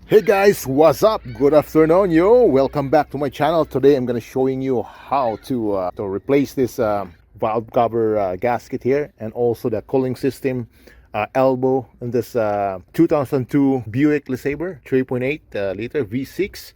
Hey guys, what's up? Good afternoon, yo. Welcome back to my channel. Today I'm gonna showing you how to replace this valve cover gasket here, and also the cooling system elbow in this 2002 Buick LeSabre 3.8 liter V6.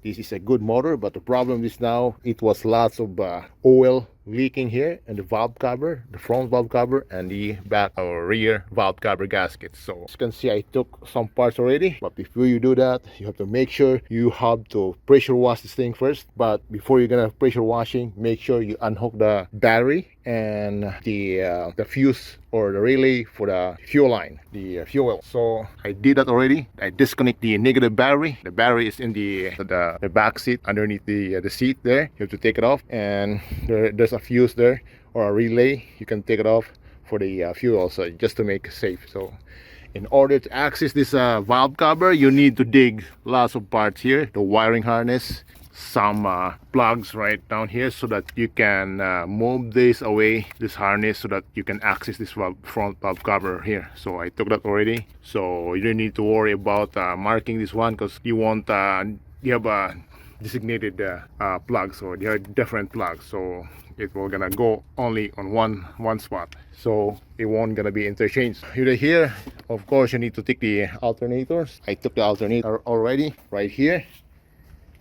This is a good motor, but the problem is now it was lots of oil leaking here in the valve cover, the front valve cover, and the back or rear valve cover gasket. So as you can see, I took some parts already, but before you do that, you have to make sure you have to pressure wash this thing first. But before you're gonna pressure washing, make sure you unhook the battery and the fuse or the relay for the fuel line, the fuel. So I did that already. I disconnect the negative battery. The battery is in the back seat underneath the seat there. You have to take it off, and there's a fuse there or a relay. You can take it off for the fuel, so just to make it safe. So in order to access this valve cover, you need to dig lots of parts here, the wiring harness, some plugs right down here, so that you can move this away, this harness, so that you can access this front valve cover here. So I took that already, so you don't need to worry about marking this one, because you won't you have a designated plugs, or there are different plugs, so it will gonna go only on one spot, so it won't gonna be interchanged. Here, of course, you need to take the alternators. I took the alternator already right here,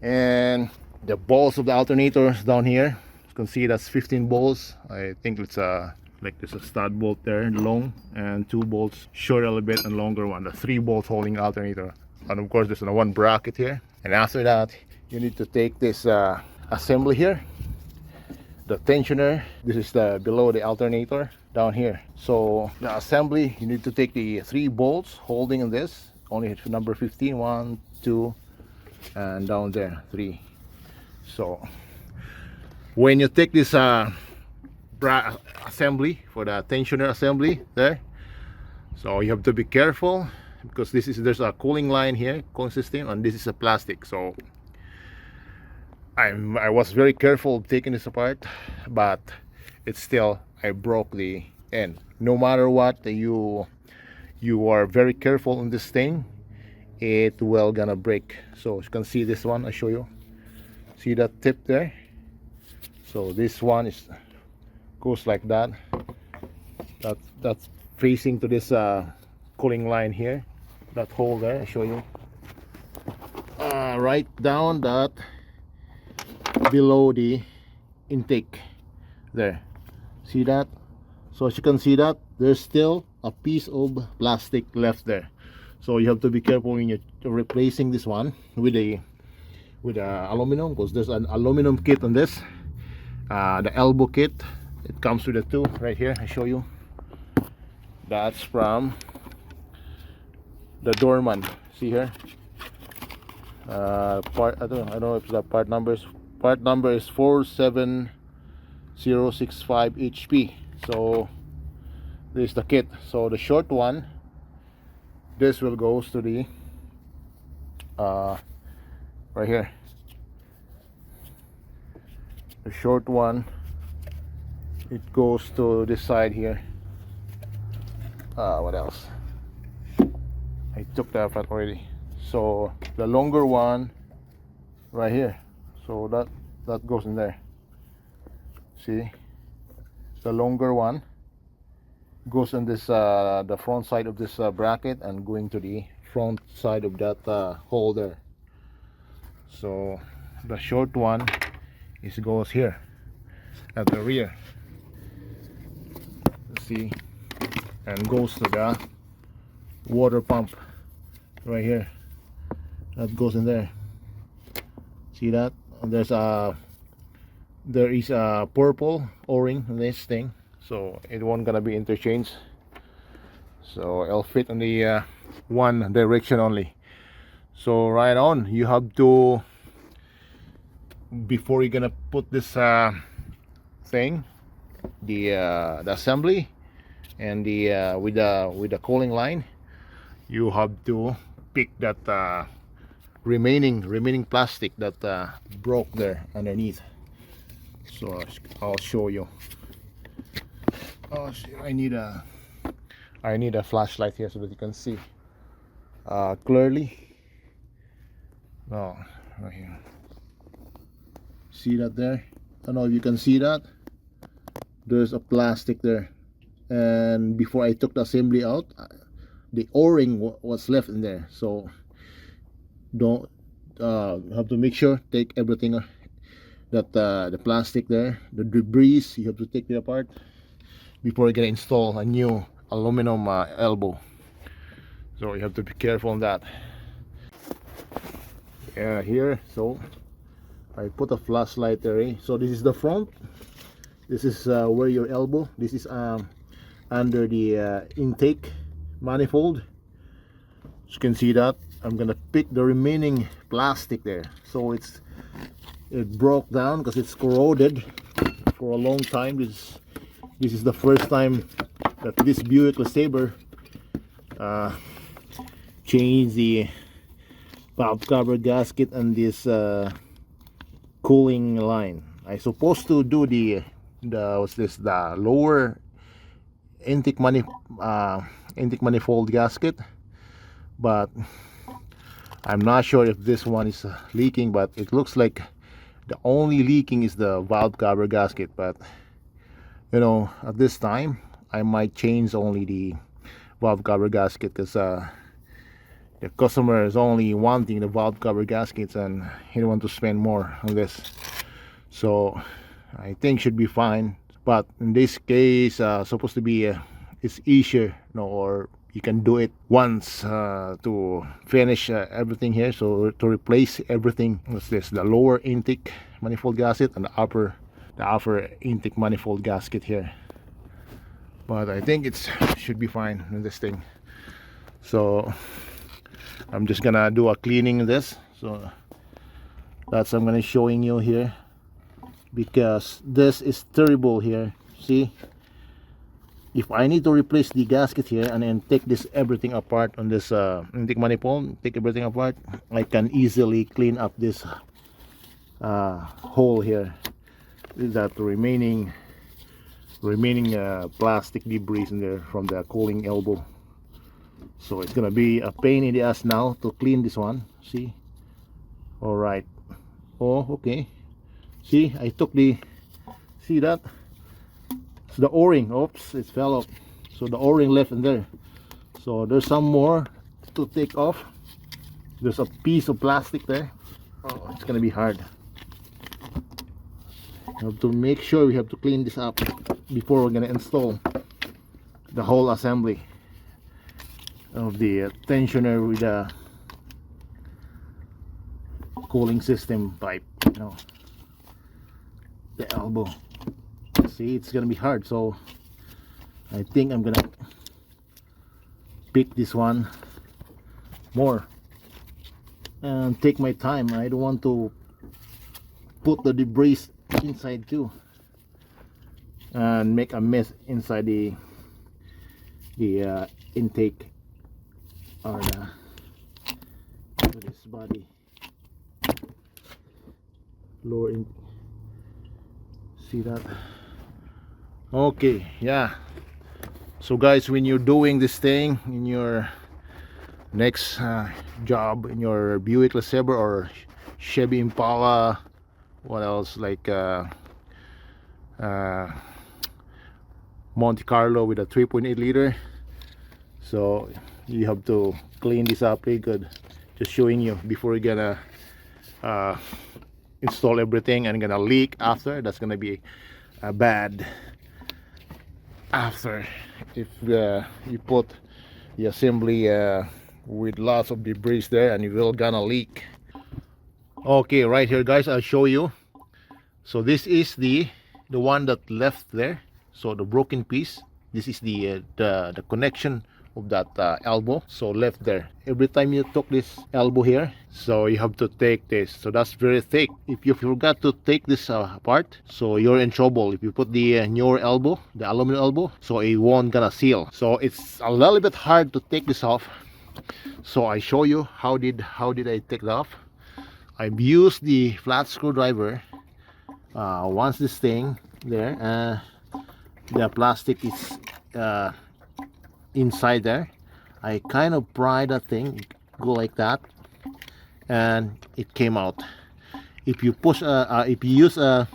and the balls of the alternators down here, you can see that's 15 bolts. I think it's like there's a stud bolt there, long, and 2 bolts short a little bit, and longer one, the 3 bolts holding alternator. And of course there's one bracket here. And after that, you need to take this assembly here, the tensioner. This is the below the alternator down here. So the assembly, you need to take the 3 bolts holding in this, only number 15, 1, 2, and down there 3. So when you take this assembly for the tensioner assembly there, so you have to be careful, because there's a cooling line here, cooling system, and this is a plastic. So I was very careful taking this apart, but it's still, I broke the end. No matter what, you are very careful on this thing, it will gonna break. So you can see this one, I show you. See that tip there? So this one goes like that. That's facing to this cooling line here. That hole there, I show you. Right down that below the intake there. See that? So as you can see that there's still a piece of plastic left there. So you have to be careful when you're replacing this one with aluminum, because there's an aluminum kit on this. The elbow kit, it comes with the 2 right here. I show you. That's from the doorman. See here. I don't know if the part number is 47065 HP. So this is the kit. So the short one, this will goes to the right here. The short one, it goes to this side here. What else? I took that apart already. So the longer one right here, so that goes in there. See, the longer one goes in this the front side of this bracket, and going to the front side of that hole there. So the short one goes here at the rear. See, and goes to the water pump right here. That goes in there. See that? And there is a purple O-ring in this thing, so it won't gonna be interchanged. So it'll fit on the one direction only. So right on, you have to, before you're gonna put this thing, the assembly, and the with the cooling line, you have to pick that remaining plastic that broke there underneath. So I'll show you. Oh, I need a flashlight here so that you can see clearly. Oh, right here. See that there? I don't know if you can see that. There's a plastic there, and before I took the assembly out, the o-ring was left in there. So don't have to make sure take everything that the plastic there, the debris, you have to take it apart before you can install a new aluminum elbow. So you have to be careful on that. Yeah, here, so I put a flashlight there, eh? So this is the front. This is where your elbow. This is under the intake manifold. As you can see that I'm gonna pick the remaining plastic there. So it broke down because it's corroded for a long time. This is the first time that this Buick LeSabre changed the valve cover gasket and this cooling line. I supposed to do the lower intake manifold gasket, but I'm not sure if this one is leaking. But it looks like the only leaking is the valve cover gasket. But you know, at this time I might change only the valve cover gasket, because the customer is only wanting the valve cover gaskets and he don't want to spend more on this. So I think should be fine. But in this case, supposed to be it's easier, you know, or you can do it once to finish everything here. So to replace everything, what's this, the lower intake manifold gasket and the upper intake manifold gasket here. But I think it should be fine in this thing. So I'm just gonna do a cleaning of this. So that's I'm gonna showing you here, because this is terrible here. See, if I need to replace the gasket here and then take this everything apart on this intake manifold, take everything apart, I can easily clean up this hole here, that remaining plastic debris in there from the cooling elbow. So it's gonna be a pain in the ass now to clean this one. See, all right. Oh, okay. See, I took the, see that, so the o-ring, oops, it fell off. So the o-ring left in there. So there's some more to take off. There's a piece of plastic there. Oh, it's gonna be hard. You have to make sure we have to clean this up before we're gonna install the whole assembly of the tensioner with the cooling system pipe, you know, the elbow. See, it's gonna be hard. So I think I'm gonna pick this one more and take my time. I don't want to put the debris inside too and make a mess inside the intake or this body lower in. See that? Okay, yeah. So guys, when you're doing this thing in your next job, in your Buick LeSabre or Chevy Impala, what else, like Monte Carlo with a 3.8 liter, so you have to clean this up pretty good. Just showing you before you're gonna install everything and gonna leak after. That's gonna be bad after if you put the assembly with lots of debris there and you will gonna leak. Okay, right here guys, I'll show you. So this is the one that left there. So the broken piece, this is the connection of that elbow, so left there. Every time you took this elbow here, so you have to take this. So that's very thick. If you forgot to take this apart, so you're in trouble. If you put the newer elbow, the aluminum elbow, so it won't gonna seal. So it's a little bit hard to take this off. So I show you how did I take it off. I've used the flat screwdriver. Once this thing there, the plastic is inside there, I kind of pry that thing, go like that, and it came out. If you push if you use a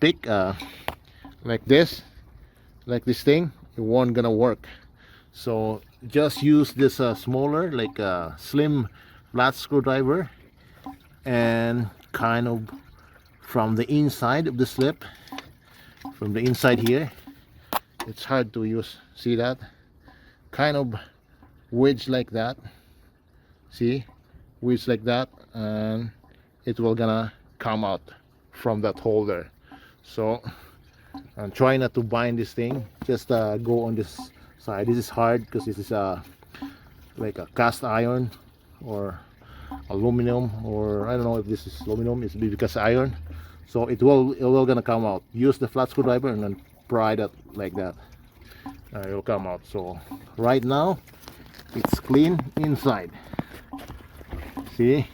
pick like this thing, it won't gonna work. So just use this smaller, like a slim flat screwdriver, and kind of from the inside of the slip, from the inside here, it's hard to use, see that, kind of wedge like that, see, wedge like that, and it will gonna come out from that holder. So I'm trying not to bind this thing, just go on this side. This is hard because this is like a cast iron or aluminum, or I don't know if this is aluminum, it's because iron. So it will gonna come out. Use the flat screwdriver and then pry that like that. It will come out. So right now it's clean inside. See,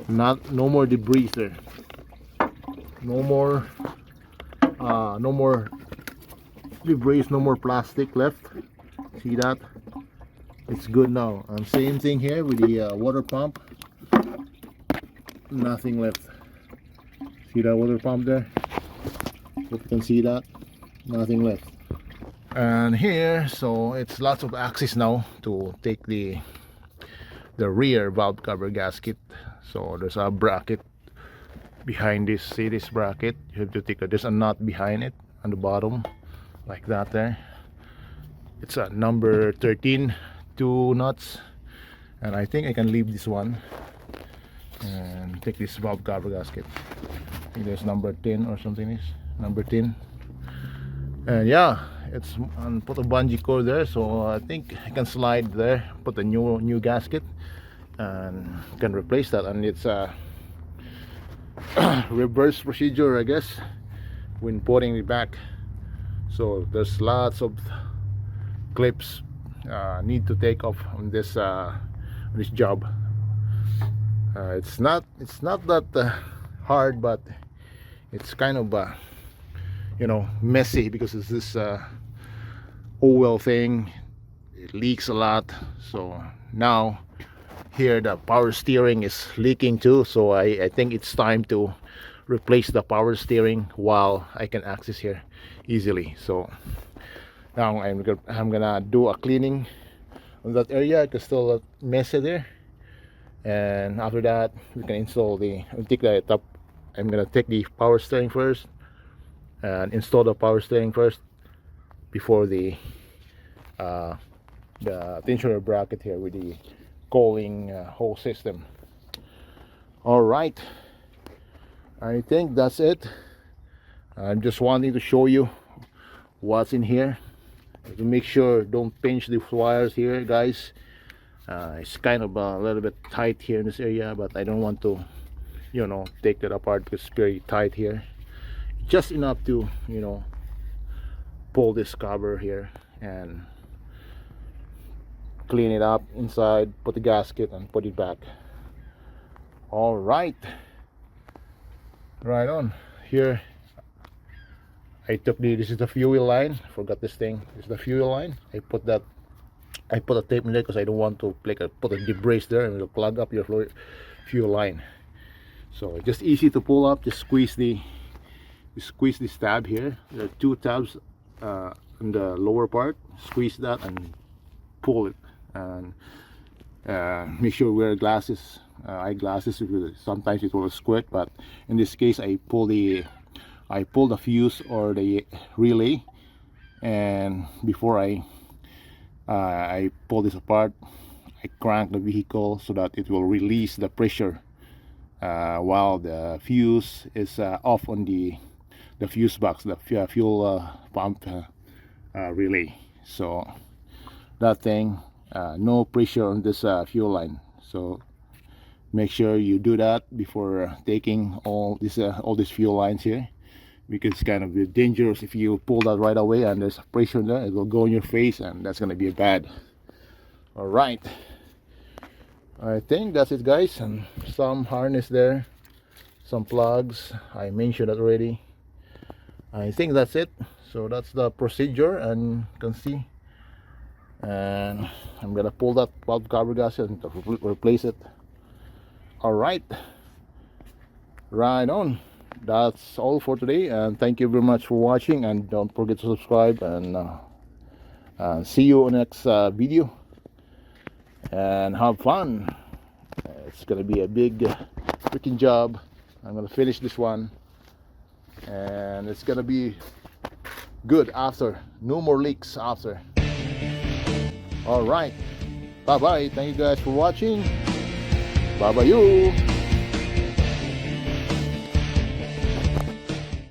no more debris there. No more debris, no more plastic left. See that? It's good now. And same thing here with the water pump. Nothing left. See that water pump there? You can see that. Nothing left. And here, so it's lots of axis now to take the rear valve cover gasket. So there's a bracket behind this. See this bracket? You have to take there's a nut behind it on the bottom, like that there. It's a number 13, 2 nuts, and I think I can leave this one and take this valve cover gasket. I think there's number 10 or something, is number 10. And yeah, it's, and put a bungee cord there, so I think I can slide there, put a new gasket, and can replace that. And it's a reverse procedure, I guess, when putting it back. So there's lots of clips need to take off on this job. It's not that hard, but it's kind of you know, messy, because it's this oil thing. It leaks a lot. So now here the power steering is leaking too, so I think it's time to replace the power steering while I can access here easily. So now I'm gonna do a cleaning on that area because still messy there, and after that we can install take the top. I'm gonna take the power steering first and install the power steering first before the tensioner bracket here with the cooling whole system. All right, I think that's it. I'm just wanting to show you what's in here. To make sure don't pinch the wires here, guys. It's kind of a little bit tight here in this area, but I don't want to, you know, take that apart because it's very tight here. Just enough to, you know, pull this cover here and clean it up inside, put the gasket and put it back. All right, right on. Here I took this is the fuel line. Forgot this thing. This is the fuel line. I put a tape in there because I don't want to put a debris there and it'll plug up your fuel line. So just easy to pull up. Just squeeze this tab here. There are 2 tabs in the lower part. Squeeze that and pull it, and make sure you wear glasses, eyeglasses, because sometimes it will squirt. But in this case I pull the fuse or the relay, and before I pull this apart, I crank the vehicle so that it will release the pressure while the fuse is off on the fuse box, the fuel pump relay. So that thing, no pressure on this fuel line. So make sure you do that before taking all these fuel lines here, because it's kind of dangerous if you pull that right away and there's pressure there. It will go in your face and that's gonna be bad. All right, I think that's it, guys. And some harness there, some plugs, I mentioned that already. I think that's it. So that's the procedure, and you can see and I'm gonna pull that valve cover gasket and replace it. All right, right on. That's all for today, and thank you very much for watching, and don't forget to subscribe, and see you on the next video, and have fun. It's gonna be a big freaking job. I'm gonna finish this one, and it's gonna be good after. No more leaks after. All right, bye bye. Thank you guys for watching. Bye bye you.